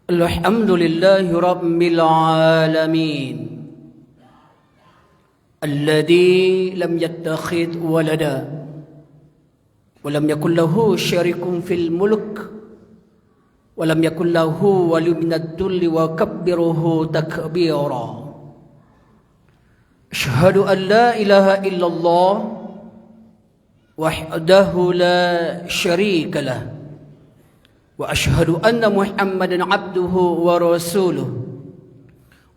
Alhamdulillahi Rabbil Alamin Alladhi lam yattakhid walada wa lam yakul lahu syarikun fil mulk wa lam yakul lahu waliyyun minad dhulli wa kabbiruhu takbira. Asyhadu an la ilaha illallah wahdahu la syarika lah wa asyhadu anna Muhammadan abduhu wa rasuluh.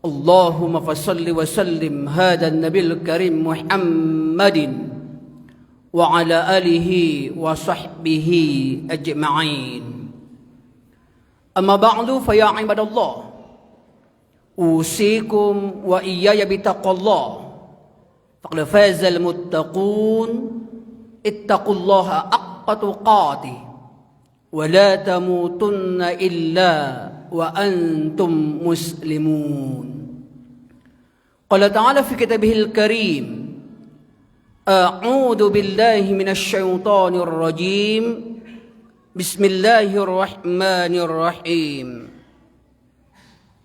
Allahumma fasalli wa sallim hada an-nabil karim Muhammadin wa ala alihi wa sahbihi ajma'in. Amma ba'du fa ya ibadallah, usikum wa iyaya bitaqwallah faqad fazal muttaqun. Ittaqullaha haqqa tuqatih wa la tamutunna illa wa antum muslimun. Qala ta'ala fi kitabihil karim, a'udzu billahi minasy syaithanir rajim. Bismillahirrahmanirrahim.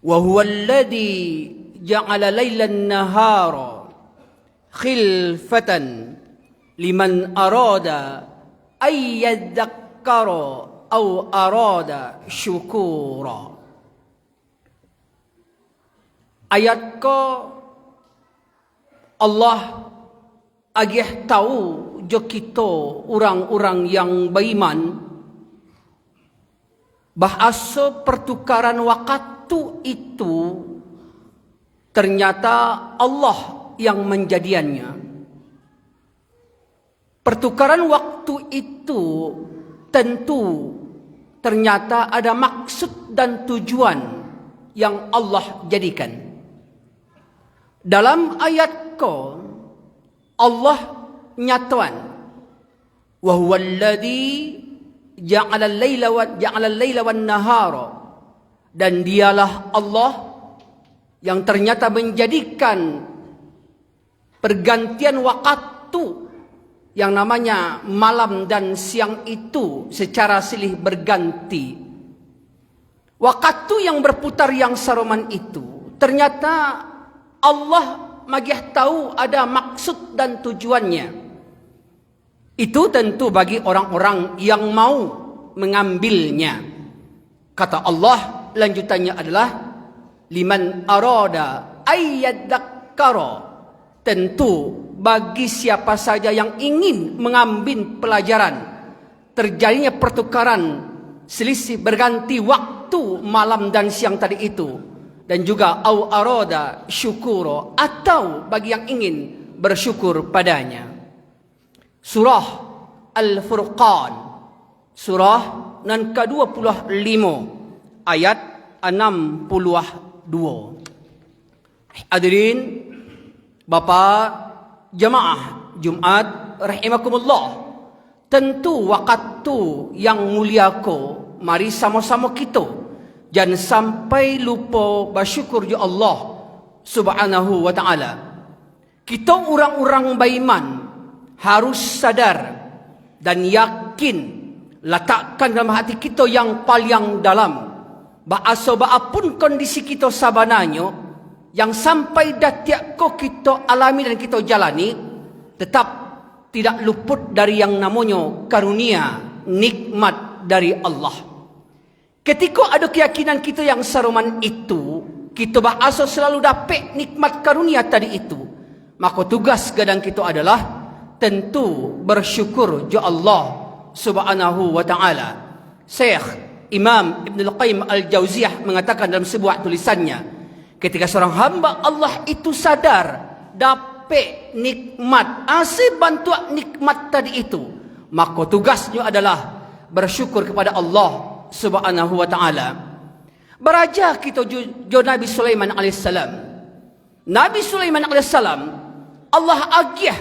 Wa huwa alladhi ja'ala laylan nahara khilfatan liman arada ay yadhakkara aw arada syukura. Ayat ko Allah agih tahu jo kita orang-orang yang beriman bahasa pertukaran waktu itu ternyata Allah yang menjadiannya. Pertukaran waktu itu tentu ternyata ada maksud dan tujuan yang Allah jadikan. Dalam ayat ko Allah nyatuan, wa huwa alladhi ja'ala al-laila wan nahara, dan dialah Allah yang ternyata menjadikan pergantian waktu yang namanya malam dan siang itu secara silih berganti. Waktu yang berputar yang saroman itu ternyata Allah magih tahu ada maksud dan tujuannya. Itu tentu bagi orang-orang yang mau mengambilnya. Kata Allah lanjutannya adalah liman arada ayyadzakkara, tentu bagi siapa saja yang ingin mengambil pelajaran terjadinya pertukaran selisih berganti waktu malam dan siang tadi itu, dan juga au arada syukura, atau bagi yang ingin bersyukur padanya. Surah Al-Furqan, surah nan ke-25 ayat 62. Hadirin Bapak jamaah Jumat rahimakumullah, tentu waktu yang mulia ko mari sama-sama kita jangan sampai lupa bersyukur ju Allah subhanahu wa ta'ala. Kita orang-orang beriman harus sadar dan yakin, letakkan dalam hati kita yang paling dalam, bahasa apapun kondisi kita sabananya yang sampai datiak ko kita alami dan kita jalani, tetap tidak luput dari yang namanya karunia, nikmat dari Allah. Ketika ada keyakinan kita yang saruman itu, kita bahasa selalu dapat nikmat karunia tadi itu, maka tugas gadang kita adalah tentu bersyukur ju Allah subhanahu wa ta'ala. Syekh Imam Ibn Al-Qayyim Al-Jauziyah mengatakan dalam sebuah tulisannya, ketika seorang hamba Allah itu sadar dapat nikmat, asal bantuan nikmat tadi itu, maka tugasnya adalah bersyukur kepada Allah subhanahu wa ta'ala. Beraja kita jo Nabi Sulaiman alaihissalam. Nabi Sulaiman alaihissalam Allah agih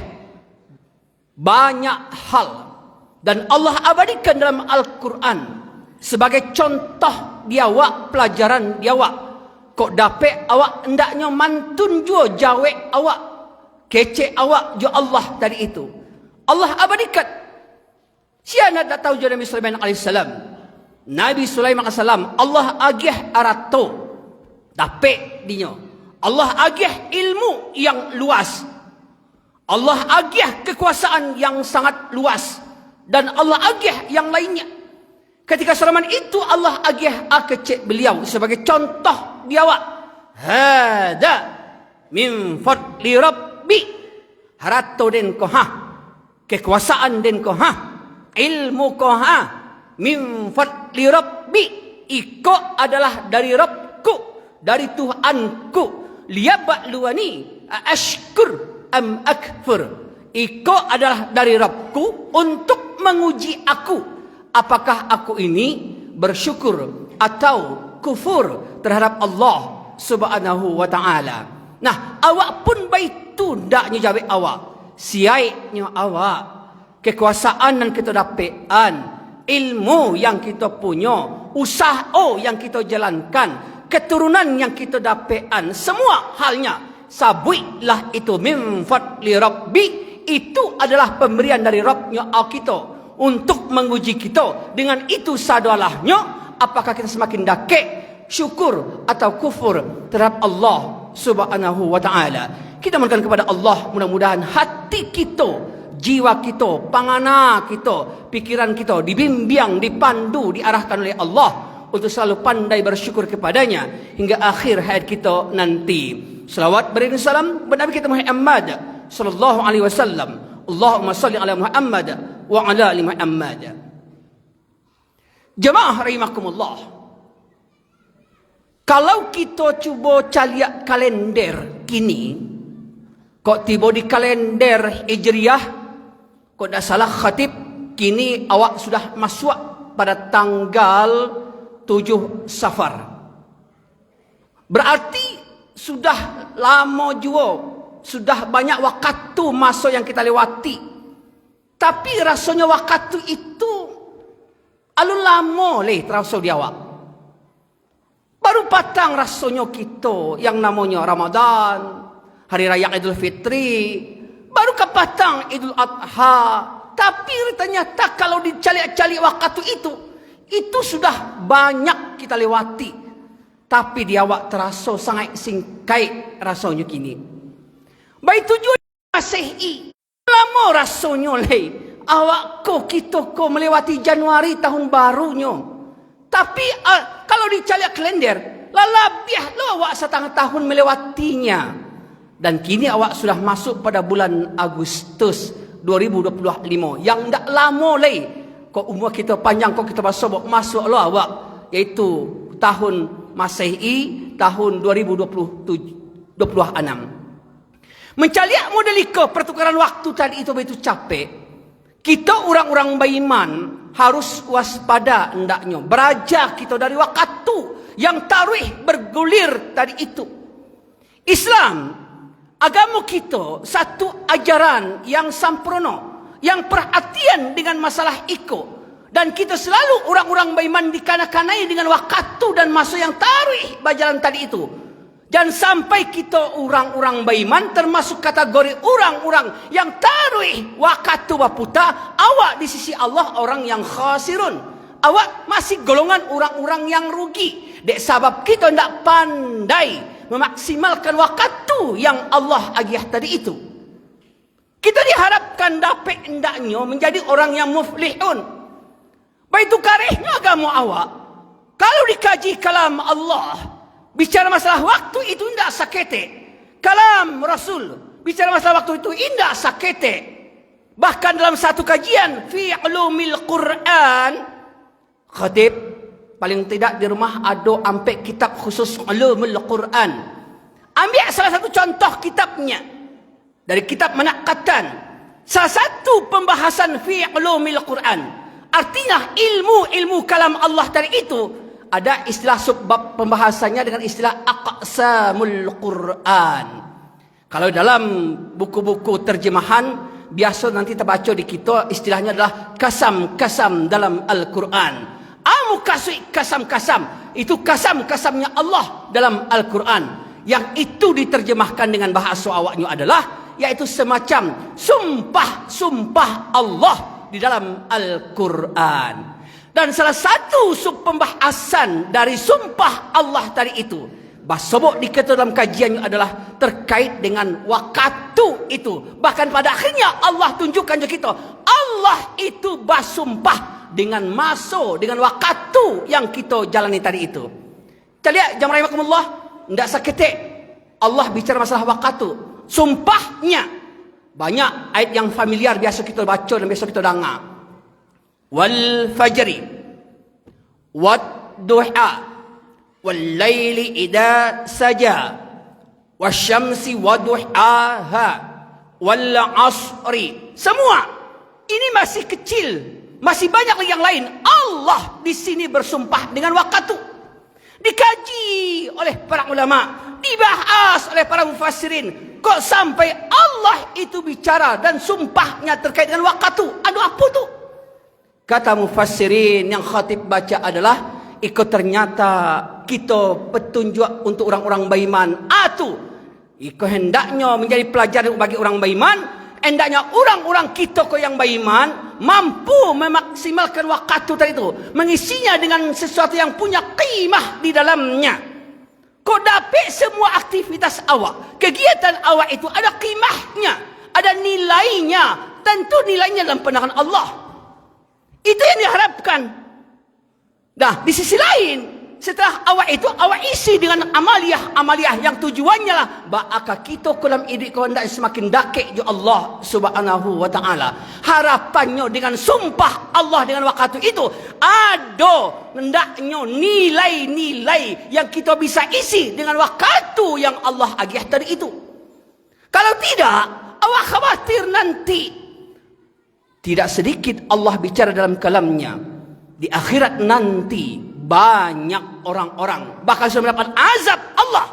banyak hal, dan Allah abadikan dalam Al-Quran sebagai contoh biawak, pelajaran biawak. Kok dapat awak hendaknya mantun jua jawek awak, kecek awak jo Allah tadi itu. Allah abadikan. Siapa nak tahu jo Nabi Sulaiman alaihissalam? Nabi Sulaiman AS Allah agih arato dapet dinyo. Allah agih ilmu yang luas. Allah agih kekuasaan yang sangat luas. Dan Allah agih yang lainnya. Ketika Sulaiman itu Allah agih akecek beliau sebagai contoh dia awak. Hada min fadli rabbi. Harato den ko ha. Kekuasaan den ko ha. Ilmu ko ha. Min fadli rabbi. Iko adalah dari Rabbku, dari Tuhanku. Liyabluwani ashkur am akfur. Iko adalah dari Rabbku untuk menguji aku. Apakah aku ini bersyukur atau kufur terhadap Allah Subhanahu wa ta'ala. Nah, awak pun baitu ndaknya jawab awak. Siaiknya awak. Kekuasaan yang kita dapetan, ilmu yang kita punya, usaha yang kita jalankan, keturunan yang kita dapetan, semua halnya sabuilah itu min fadli rabbi. Itu adalah pemberian dari Rabbnya kita untuk menguji kita. Dengan itu sadalahnya apakah kita semakin dakik syukur atau kufur terhadap Allah Subhanahu wa ta'ala. Kita mohonkan kepada Allah mudah-mudahan hati kita, jiwa kita, pangana kita, pikiran kita dibimbing, dipandu, diarahkan oleh Allah untuk selalu pandai bersyukur kepadanya hingga akhir hayat kita nanti. Selawat beriring salam kepada Nabi kita Muhammad sallallahu alaihi wasallam. Allahumma salli ala Muhammad wa ala ali Muhammad. Jemaah rahimakumullah. Kalau kita cuba caliak kalender kini, kok tiba di kalender Hijriah, kok tak salah khatib, kini awak sudah masuk pada tanggal 7 Safar. Berarti sudah lama juga, sudah banyak waktu masa yang kita lewati. Tapi rasanya waktu itu alun lama leh terasa di awak. Baru patang rasanya kita yang namanya Ramadan, Hari Raya Idul Fitri, baru kepatang Idul Adha. Tapi ternyata kalau dicari-cari waktu itu sudah banyak kita lewati. Tapi di awak terasa sangat singkai rasanya kini. Baik tujuan Masehi. Lama rasanya leh. Awak kita melewati Januari tahun barunya. Tapi kalau dicari kalender, lalabiah lo awak setengah tahun melewatinya. Dan kini awak sudah masuk pada bulan Agustus 2025. Yang tak lama leh. Kok umur kita panjang, kok kita masuk lo awak. Yaitu tahun Masehi tahun 2026. Mencaliak modelika pertukaran waktu tadi itu begitu capek. Kita orang-orang beriman harus waspada hendaknya. Beraja kita dari waktu yang tarikh bergulir tadi itu. Islam, agama kita satu ajaran yang sempurna, yang perhatian dengan masalah iko. Dan kita selalu orang-orang beriman dikana-kanai dengan waktu dan masa yang tarikh berjalan tadi itu. Dan sampai kita orang-orang beriman termasuk kategori orang-orang yang tarikh waktu baputa, awak di sisi Allah orang yang khasirun. Awak masih golongan orang-orang yang rugi. Dek sebab kita tidak pandai memaksimalkan waktu yang Allah agih tadi itu. Kita diharapkan dapat hendaknya menjadi orang yang muflihun. Baitu karihnya agama awak. Kalau dikaji kalam Allah, bicara masalah waktu itu tidak sakete. Kalam Rasul, bicara masalah waktu itu tidak sakete. Bahkan dalam satu kajian fi ulumil Quran, khatib paling tidak di rumah ada ampe kitab khusus ulumul Quran. Ambil salah satu contoh kitabnya dari kitab Manaqatan. Salah satu pembahasan fi ulumil Quran. Artinya ilmu kalam Allah tadi itu ada istilah subbab pembahasannya dengan istilah aqsamul Quran. Kalau dalam buku-buku terjemahan biasa nanti terbaca di kita istilahnya adalah kasam-kasam dalam Al-Quran. Kasam-kasam itu kasam-kasamnya Allah dalam Al-Quran. Yang itu diterjemahkan dengan bahasa awaknya adalah yaitu semacam sumpah-sumpah Allah di dalam Al-Quran. Dan salah satu pembahasan dari sumpah Allah tadi itu, Basobok dikata dalam kajiannya adalah terkait dengan waktu itu. Bahkan pada akhirnya Allah tunjukkan ke kita, Allah itu bersumpah dengan masa, dengan waktu yang kita jalani tadi itu. Kita lihat jamaah rahimakumullah, tidak seketik Allah bicara masalah waktu. Sumpahnya banyak ayat yang familiar biasa kita baca dan biasa kita dengar. Wal fajri wad duha wal laili idza saja wasyamsi waduhaha wal asri. Semua ini masih kecil, masih banyak lagi yang lain. Allah di sini bersumpah dengan waktu. Dikaji oleh para ulama, dibahas oleh para mufassirin. Kok sampai Allah itu bicara dan sumpahnya terkait dengan waktu? Aduh, apa tu? Kata mufassirin yang khatib baca adalah, ikut ternyata kita petunjuk untuk orang-orang beriman. Ikut hendaknya menjadi pelajaran bagi orang beriman. Hendaknya orang-orang kita yang beriman mampu memaksimalkan waktu tadi itu, mengisinya dengan sesuatu yang punya qimah di dalamnya. Kau dapat semua aktivitas awak, kegiatan awak itu ada qimahnya, ada nilainya. Tentu nilainya dalam pandangan Allah. Itu yang diharapkan. Nah, di sisi lain, setelah awak itu, awak isi dengan amaliyah yang tujuannya lah ba'aka kita kolam idik kau hendak semakin dakik ju Allah subhanahu wa ta'ala. Harapannya dengan sumpah Allah dengan waktu itu, ada hendaknya nilai-nilai yang kita bisa isi dengan waktu yang Allah agih tadi itu. Kalau tidak, awak khawatir nanti. Tidak sedikit Allah bicara dalam kalamnya, di akhirat nanti banyak orang-orang bakal sudah mendapat azab Allah,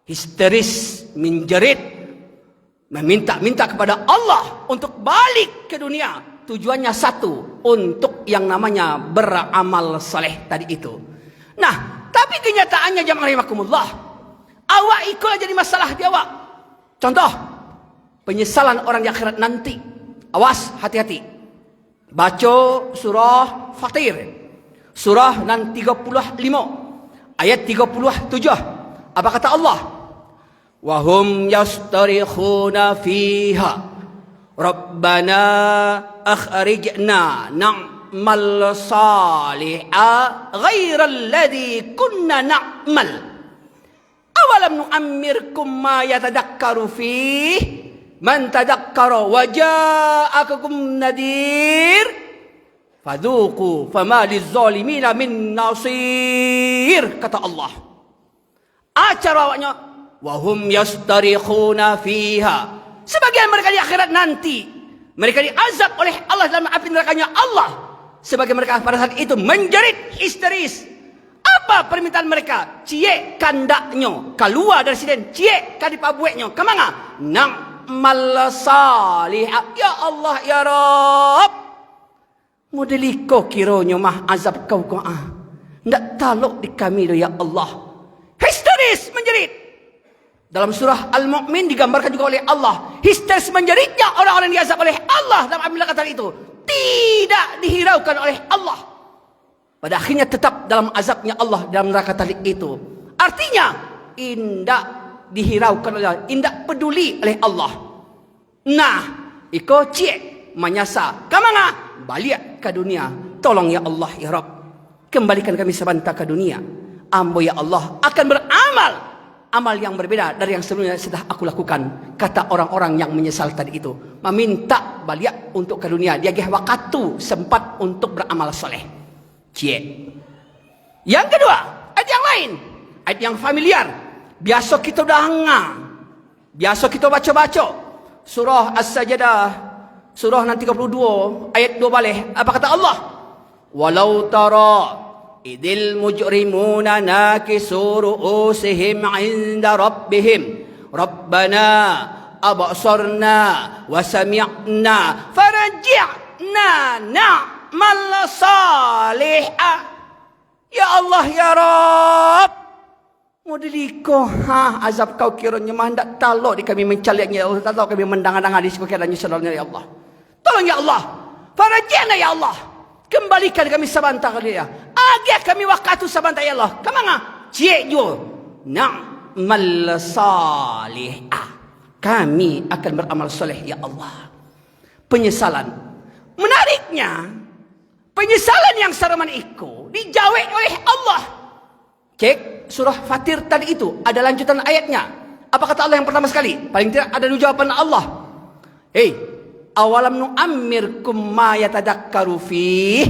histeris, menjerit, meminta-minta kepada Allah untuk balik ke dunia. Tujuannya satu, untuk yang namanya beramal saleh tadi itu. Nah, tapi kenyataannya jamaah rahimakumullah, awak ikulah jadi masalah di awak. Contoh, penyesalan orang di akhirat nanti. Awas, hati-hati. Baca surah Fatir. Surah 35 ayat 37. Apa kata Allah? Wahum yastarikhuna fiha Rabbana akhrijna na'mal salihah ghairal ladzi kunna na'mal awalam nu'ammirkum ma yatadakkaru fihi man tadakkara wa ja'akum nadir fadhuqu fama lizzalimina min nasir. Kata Allah, acara awaknya wahum yastarikhuna fiha, sebagian mereka di akhirat nanti mereka diazab oleh Allah dalam api nerakanya Allah, sebagian mereka pada saat itu menjerit histeris. Apa permintaan mereka? Cie kandaknya keluar dari sini, cie kadipabueknya kemana? Na'mal salihah. Ya Allah ya Rabb, modeliko kironyo mah azab kau ndak taluk di kami do ya Allah. Histeris menjerit. Dalam surah Al-Mu'min digambarkan juga oleh Allah, histeris menjeritnya orang-orang yang diazab oleh Allah dalam api neraka itu tidak dihiraukan oleh Allah. Pada akhirnya tetap dalam azabnya Allah dalam neraka tadi itu. Artinya indak dihiraukan oleh Allah, indak peduli oleh Allah. Nah, iko cie menyasa kemana? Balik ke dunia. Tolong ya Allah ya Rabb, kembalikan kami sebentar ke dunia. Ambo ya Allah akan beramal amal yang berbeda dari yang sebelumnya sudah aku lakukan. Kata orang-orang yang menyesal tadi itu, meminta balik untuk ke dunia. Dia gih waktu sempat untuk beramal soleh. Cie. Yang kedua, ayat yang lain, ayat yang familiar, biasa kita dengar, biasa kita baca-baca. Surah As-Sajdah, surah 32 ayat 2 balik. Apa kata Allah? Walau tara idil mujrimuna nakisu ru'usihim 'inda rabbihim rabbana absarna wa sami'na farji'na na'mal salihah. Ya Allah ya Rabb, modeliko azab kau kiranya mah hendak talok di kami mencaliaknya ya Allah, talok kami mendangar-dangar di sekitarnya saudara ya Allah. Tolong ya Allah, farji'na ya Allah, Kembalikan kami sabanta ke dia. Agak kami waktu sabanta ya Allah. Kamanga? Cik jo. Na'mal salih. Kami akan beramal soleh ya Allah. Penyesalan. Menariknya, penyesalan yang saraman itu dijawab oleh Allah. Cek surah Fatir tadi itu. Ada lanjutan ayatnya. Apa kata Allah yang pertama sekali? Paling tidak ada jawaban Allah. Hei, awalam nu'ammirkum ma yatadakkaru fih.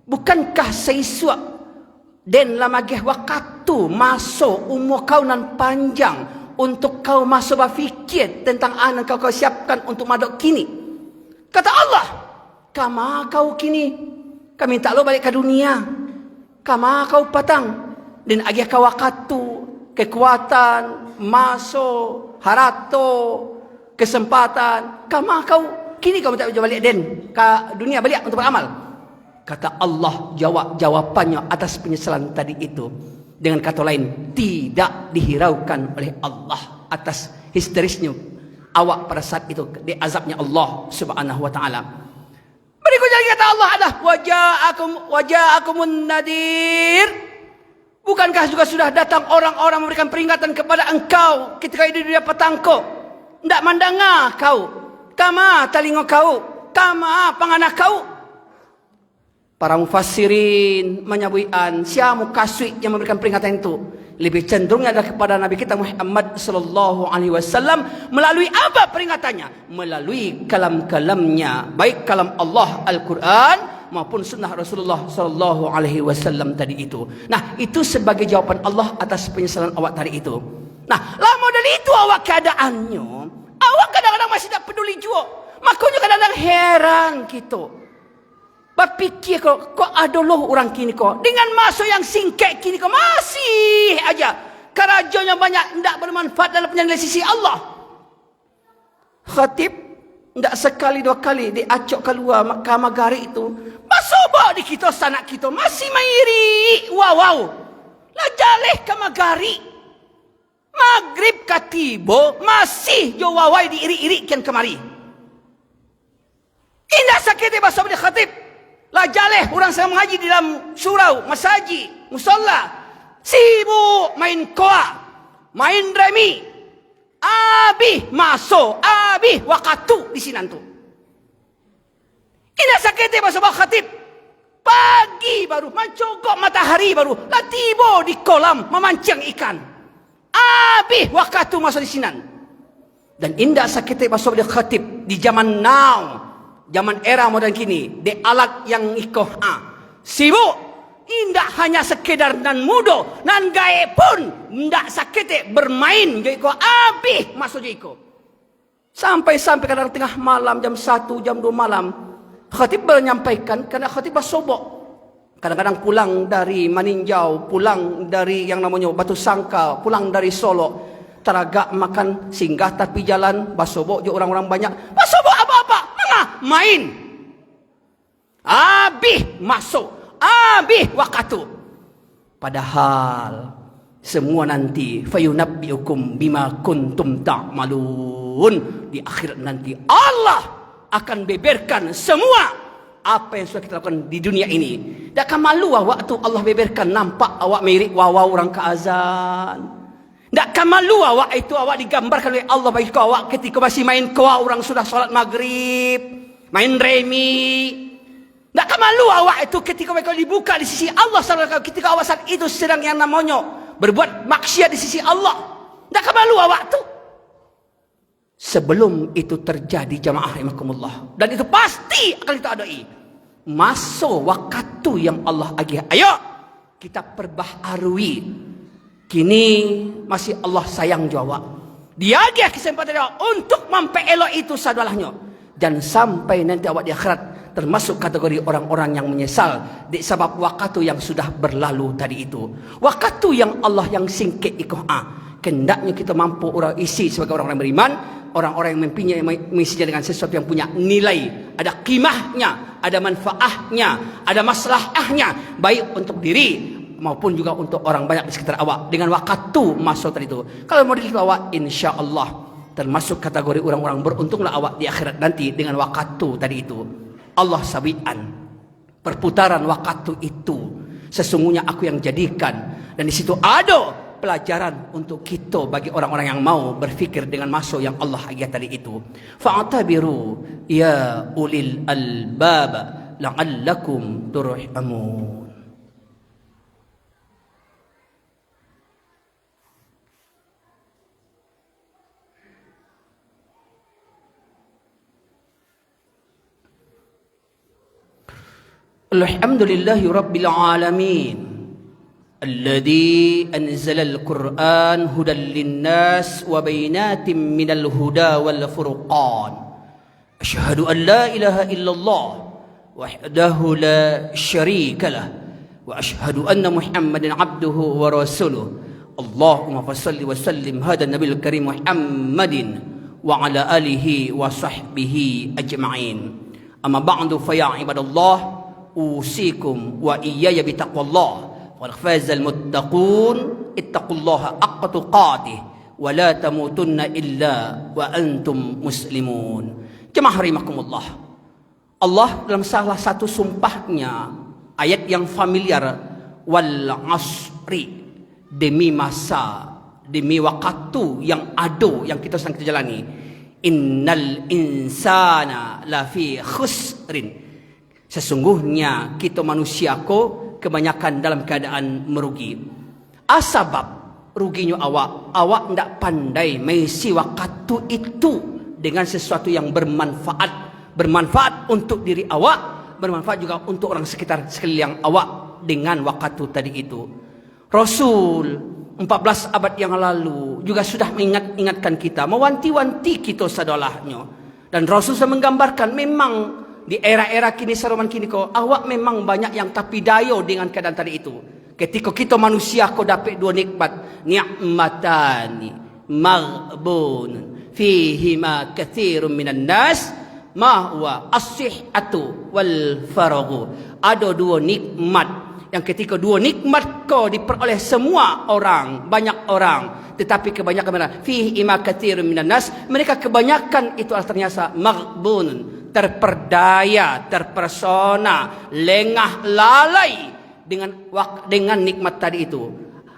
Bukankah seisuak dan lamagih waktu masuk umur kau nan panjang untuk kau masuk berfikir tentang anak kau siapkan untuk madok kini. Kata Allah, kama kau kini kami tak lo balik ke dunia. Kama kau patang dan agih kau waktu kekuatan masuk harato kesempatan. Kama kau kini kau tak balik den ke dunia balik untuk beramal. Kata Allah jawabannya atas penyesalan tadi itu. Dengan kata lain, tidak dihiraukan oleh Allah atas histerisnya awak pada saat itu di azabnya Allah Subhanahu wa taala. Berikutnya kata Allah adalah waja'akumun nadir. Bukankah juga sudah datang orang-orang memberikan peringatan kepada engkau ketika di dunia petangko? Tidak mandanga kau, kama talingo kau, kama pangana kau. Para mufassirin menyabuian siapa kasih yang memberikan peringatan itu lebih cenderungnya adalah kepada Nabi kita Muhammad sallallahu alaihi wasallam. Melalui apa peringatannya? Melalui kalam-kalamnya, baik kalam Allah Al-Quran maupun sunnah Rasulullah sallallahu alaihi wasallam tadi itu. Nah, itu sebagai jawaban Allah atas penyesalan awak tadi itu. Nah, lama dari itu awak keadaannya, awak kadang-kadang masih tak peduli juga. Makanya kadang-kadang heran gitu. Berpikir kok ada loh orang kini kok dengan masuk yang singkat kini kok masih aja kerajanya banyak tidak bermanfaat dalam penilaian sisi Allah. Khatib tidak sekali dua kali diacok keluar kamagari itu. Masuk di kita sanak kita masih mairi. Wow. Lajaleh kamagari. Maghrib katibo masih jo wawai diiri-irikan kemari. Indah sakit bahasa di khatib. Lajaleh orang sedang mengaji di dalam surau, masaji, musola. Sibuk main koa, main remi. Abih masuk, abih waktu di sini tu. Ini sakitnya bahasa khatib. Pagi baru, mencogok matahari baru. Latibo di kolam, memancing ikan. Abih waktu masuk di sini. Dan indah sakitnya bahasa khatib di zaman now. Zaman era modern kini, di alat yang ikoh sibuk, indak hanya sekedar nan mudo, nan gae pun, indak sakit bermain, jo iko abih masuk jo iko. Sampai kadang tengah malam, jam 1, jam 2 malam, khatib menyampaikan, karena khatib bersobok. Kadang-kadang pulang dari Maninjau, pulang dari yang namanya Batu Sangka, pulang dari Solo, teragak makan singgah tapi jalan, bersobok jo orang-orang banyak, bersobok apa-apa. Main abih masuk abih waktu. Padahal semua nanti fayunabbiukum bima kuntum ta'malun. Di akhirat nanti Allah akan beberkan semua apa yang sudah kita lakukan di dunia ini. Tak akan malu waktu Allah beberkan nampak awak mirip wawa orang ke azan. Tak akan malu awak itu awak digambarkan oleh Allah bagi kau awak ketika masih main koa orang sudah salat maghrib. Main remi. Tak akan malu awak itu ketika mereka dibuka di sisi Allah. Ketika awak saat itu sedang yang namanya berbuat maksiat di sisi Allah. Tak akan malu awak itu. Sebelum itu terjadi jamaah rahimakumullah. Dan itu pasti akan kita adai. Masuk waktu yang Allah agih. Ayo kita perbaharui. Kini masih Allah sayang jawab. Dia agih kesempatan dia untuk memperelok itu sadalahnya. Dan sampai nanti awak di akhirat termasuk kategori orang-orang yang menyesal disebab waktu yang sudah berlalu tadi itu. Waktu yang Allah yang singkit ikoh kendaknya kita mampu orang isi sebagai orang-orang beriman, orang-orang yang mempunyai misinya dengan sesuatu yang punya nilai, ada qimahnya, ada manfaatnya, ada maslahahnya, baik untuk diri maupun juga untuk orang banyak di sekitar awak dengan waktu masuk tadi itu. Kalau model itu awak insya-Allah termasuk kategori orang-orang beruntunglah awak di akhirat nanti dengan waktu tadi itu. Allah sabian perputaran waktu itu sesungguhnya aku yang jadikan, dan di situ ada pelajaran untuk kita bagi orang-orang yang mau berfikir dengan masuk yang Allah ayat tadi itu. Fa'tabiru ya ulil albab la'allakum turhamun. Alhamdulillahi Rabbil Alamin Alladhi anzala al-Quran hudan linnas wa bainatin minal huda wal furqan. Ashhadu an la ilaha illallah wahdahu la syarika lah wa ashhadu anna Muhammadan abduhu wa rasuluh. Allahumma fassalli wa sallim hada nabil karim Muhammadin wa ala alihi wa sahbihi ajma'in. Amma ba'du fa ya ibadallah usikum wa iyaya bitaqwallah wal fazal muttaqun ittaqullaha haqqa tuqatih wa la tamutunna illa wa antum muslimun. Jemaah rahimakumullah, Allah dalam salah satu sumpahnya, ayat yang familiar, wal asri, demi masa, demi waktu yang ada yang kita sedang jalani, innal insana lafi khusrin, sesungguhnya kita manusia kebanyakan dalam keadaan merugi. Asbab ruginya awak ndak pandai mengisi waktu itu dengan sesuatu yang bermanfaat untuk diri awak, bermanfaat juga untuk orang sekitar sekeliling awak dengan waktu tadi itu. Rasul 14 abad yang lalu juga sudah mengingatkan kita, mewanti-wanti kita sadalahnya, dan Rasul sudah menggambarkan memang di era-era kini, seroman kini awak memang banyak yang tapi dayo dengan keadaan tadi itu. Ketika kita manusia dapat dua nikmat, ni'matani maghbun fihima katsirun minan nas ma huwa as-sihhatu wal faraghu. Ada dua nikmat yang ketika dua nikmat diperoleh semua orang, banyak orang, tetapi kebanyakan mana? Fihima katsirun minan nas, mereka kebanyakan itu ternyata maghbun, terperdaya, terpersona, lengah, lalai dengan nikmat tadi itu.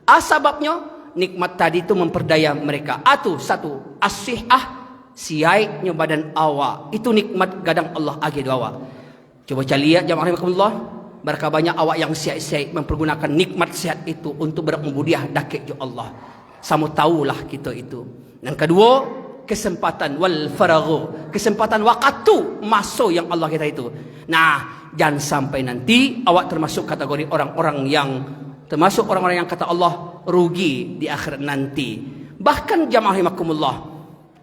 Sebabnya nikmat tadi itu memperdaya mereka. Satu, as-sihah, sihatnya badan awak. Itu nikmat gadang Allah agi awak. Coba lihat jamaah rahimakumullah, berkah banyak awak yang sihat-sihat mempergunakan nikmat sihat itu untuk berubudiah dakik jo Allah. Sama tahulah kita itu. Yang kedua, kesempatan wal faraghu, kesempatan waktu masuk yang Allah kita itu. Nah, jangan sampai nanti awak termasuk kategori orang-orang yang kata Allah rugi di akhirat nanti. Bahkan jamaah rahimakumullah,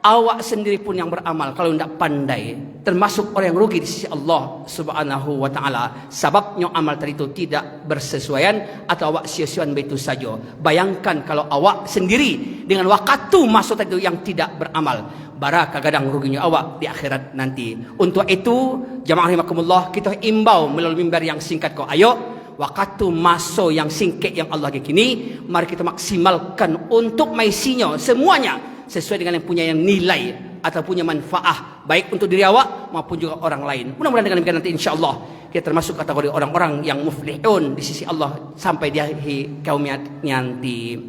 awak sendiri pun yang beramal kalau tidak pandai termasuk orang yang rugi di sisi Allah Subhanahu wa taala. Sebabnya amal tadi itu tidak bersesuaian atau awak sia-siaan begitu saja. Bayangkan kalau awak sendiri dengan waktu masuk tadi itu yang tidak beramal, barakah gadang ruginya awak di akhirat nanti. Untuk itu jamaah rahimakumullah, kita imbau melalui mimbar yang singkat ayo waktu masuk yang singkat yang Allah kini, mari kita maksimalkan untuk mengisinya semuanya sesuai dengan yang punya nilai atau punya manfaat baik untuk diri awak maupun juga orang lain. Mudah-mudahan dengan demikian nanti insyaallah kita termasuk kategori orang-orang yang muflihun di sisi Allah sampai di akhir kiamat nanti.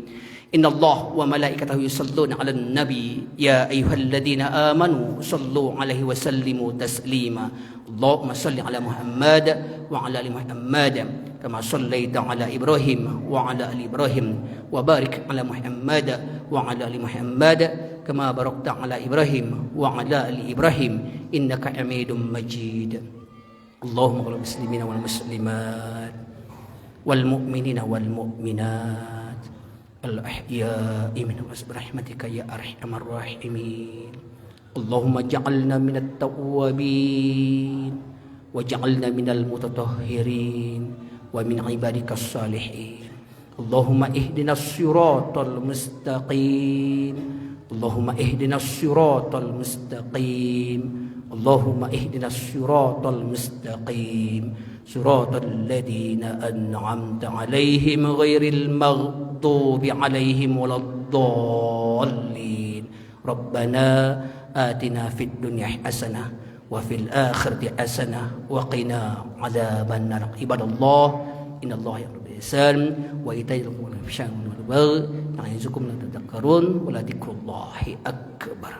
Innallaha wa malaikatahu yusholluna 'alan nabi ya ayyuhalladzina amanu shallu 'alaihi wa sallimu taslima. Allahumma shalli 'ala Muhammad wa 'ala ali Muhammad kama shallaita 'ala Ibrahim wa 'ala ali Ibrahim wa barik 'ala Muhammad wa 'ala ali Muhammad kama barakta 'ala Ibrahim wa 'ala ali Ibrahim innaka Hamidum Majid. Allahumma qul muslimina wal muslimat wal mu'minina wal mu'minat al ahya'i minhum birahmatika ya arhamar rahimin. Allahumma ja'alna minat tawwabin waj'alna minal mutatahhirin wa min ibadikas salihin. Allahumma ihdinas siratal mustaqim. Allahumma ihdinas siratal mustaqim. Allahumma ihdinas siratal mustaqim. Siratal ladzina an'amta 'alaihim ghairil maghdubi 'alaihim waladdallin. Rabbana آتنا في الدنيا حسنة وفي الآخرة حسنة وقنا عذاب النار. عباد الله إن الله يأمر بالإحسان وإيتاء ذي القربى واليتامى والبغي يعظكم لعلكم تذكرون ولذكر الله أكبر.